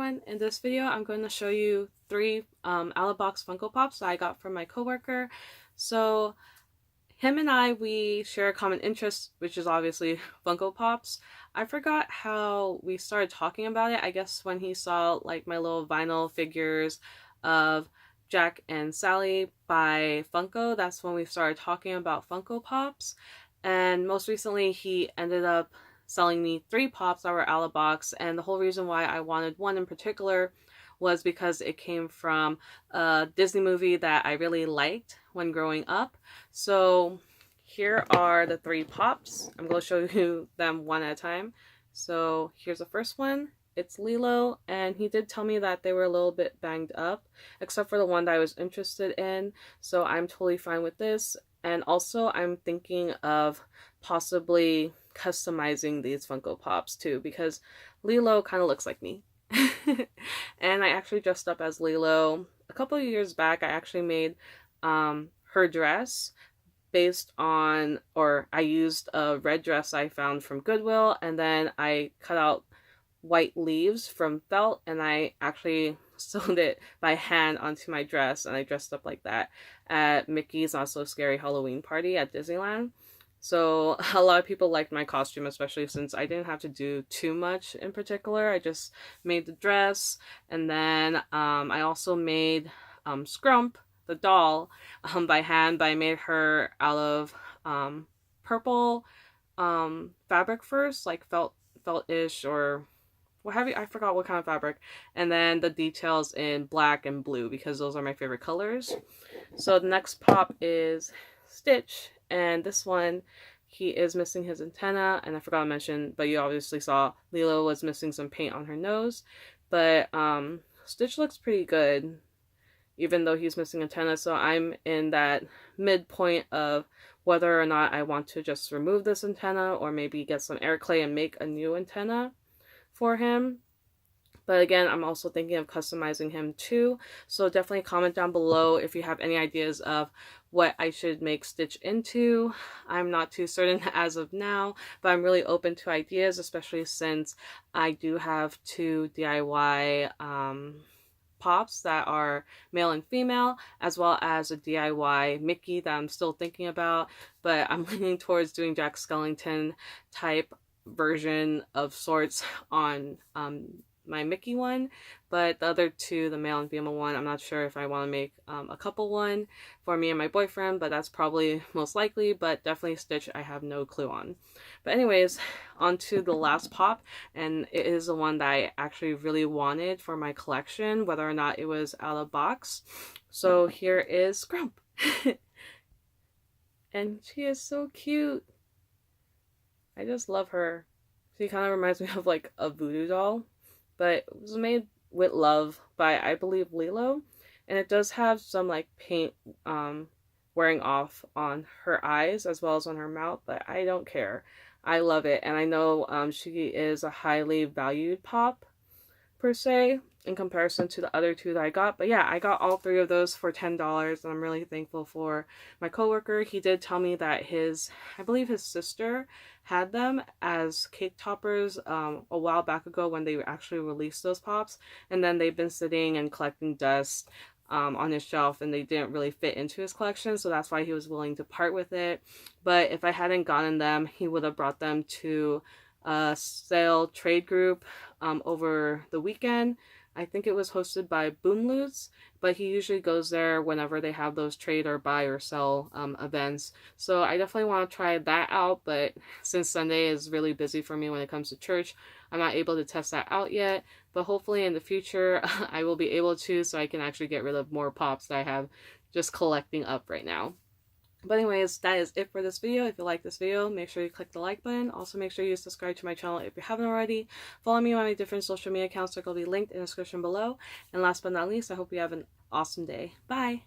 everyone. In this video, I'm going to show you 3 out-of-box Funko Pops that I got from my coworker. So him and we share a common interest, which is obviously Funko Pops. I forgot how we started talking about it. I guess when he saw like my little vinyl figures of Jack and Sally by Funko, that's when we started talking about Funko Pops. And most recently, he ended up selling me 3 pops that were out of box, and the whole reason why I wanted one in particular was because it came from a Disney movie that I really liked when growing up. So here are the 3 pops. I'm going to show you them one at a time. So here's the first one. It's Lilo, and he did tell me that they were a little bit banged up, except for the one that I was interested in, so I'm totally fine with this. And also I'm thinking of possibly customizing these Funko Pops too, because Lilo kind of looks like me. And I actually dressed up as Lilo a couple of years back. I actually made her dress based on, or I used a red dress I found from Goodwill, and then I cut out white leaves from felt, and I actually sewed it by hand onto my dress, and I dressed up like that at Mickey's Not So Scary Halloween party at Disneyland. So a lot of people liked my costume, especially since I didn't have to do too much in particular. I just made the dress, and then I also made Scrump, the doll, by hand, but I made her out of purple fabric first, like felt-ish, or what have you, I forgot what kind of fabric, and then the details in black and blue because those are my favorite colors. So the next pop is Stitch, and this one, he is missing his antenna, and I forgot to mention, but you obviously saw Lilo was missing some paint on her nose, but Stitch looks pretty good even though he's missing antenna, so I'm in that midpoint of whether or not I want to just remove this antenna or maybe get some air clay and make a new antenna for him. But again, I'm also thinking of customizing him too, so definitely comment down below if you have any ideas of what I should make Stitch into. I'm not too certain as of now, but I'm really open to ideas, especially since I do have 2 DIY pops that are male and female, as well as a DIY Mickey that I'm still thinking about, but I'm leaning towards doing Jack Skellington type version of sorts on my Mickey one, but the other 2, the male and female one, I'm not sure if I want to make a couple one for me and my boyfriend, but that's probably most likely, but definitely Stitch I have no clue on. But anyways, on to the last pop, and it is the one that I actually really wanted for my collection, whether or not it was out of box. So here is Scrump. And she is so cute. I just love her. She kind of reminds me of like a voodoo doll, but it was made with love by, I believe, Lilo, and it does have some like paint wearing off on her eyes as well as on her mouth, but I don't care. I love it, and I know she is a highly valued pop per se in comparison to the other 2 that I got. But yeah, I got all 3 of those for $10, and I'm really thankful for my coworker. He did tell me that I believe his sister had them as cake toppers a while back ago when they actually released those pops, and then they've been sitting and collecting dust on his shelf, and they didn't really fit into his collection, so that's why he was willing to part with it. But if I hadn't gotten them, he would have brought them to a sale trade group over the weekend. I think it was hosted by Boomloots, but he usually goes there whenever they have those trade or buy or sell events. So I definitely want to try that out, but since Sunday is really busy for me when it comes to church, I'm not able to test that out yet. But hopefully in the future, I will be able to, so I can actually get rid of more pops that I have just collecting up right now. But anyways, that is it for this video. If you like this video, make sure you click the like button. Also, make sure you subscribe to my channel if you haven't already. Follow me on my different social media accounts that will be linked in the description below. And last but not least, I hope you have an awesome day. Bye!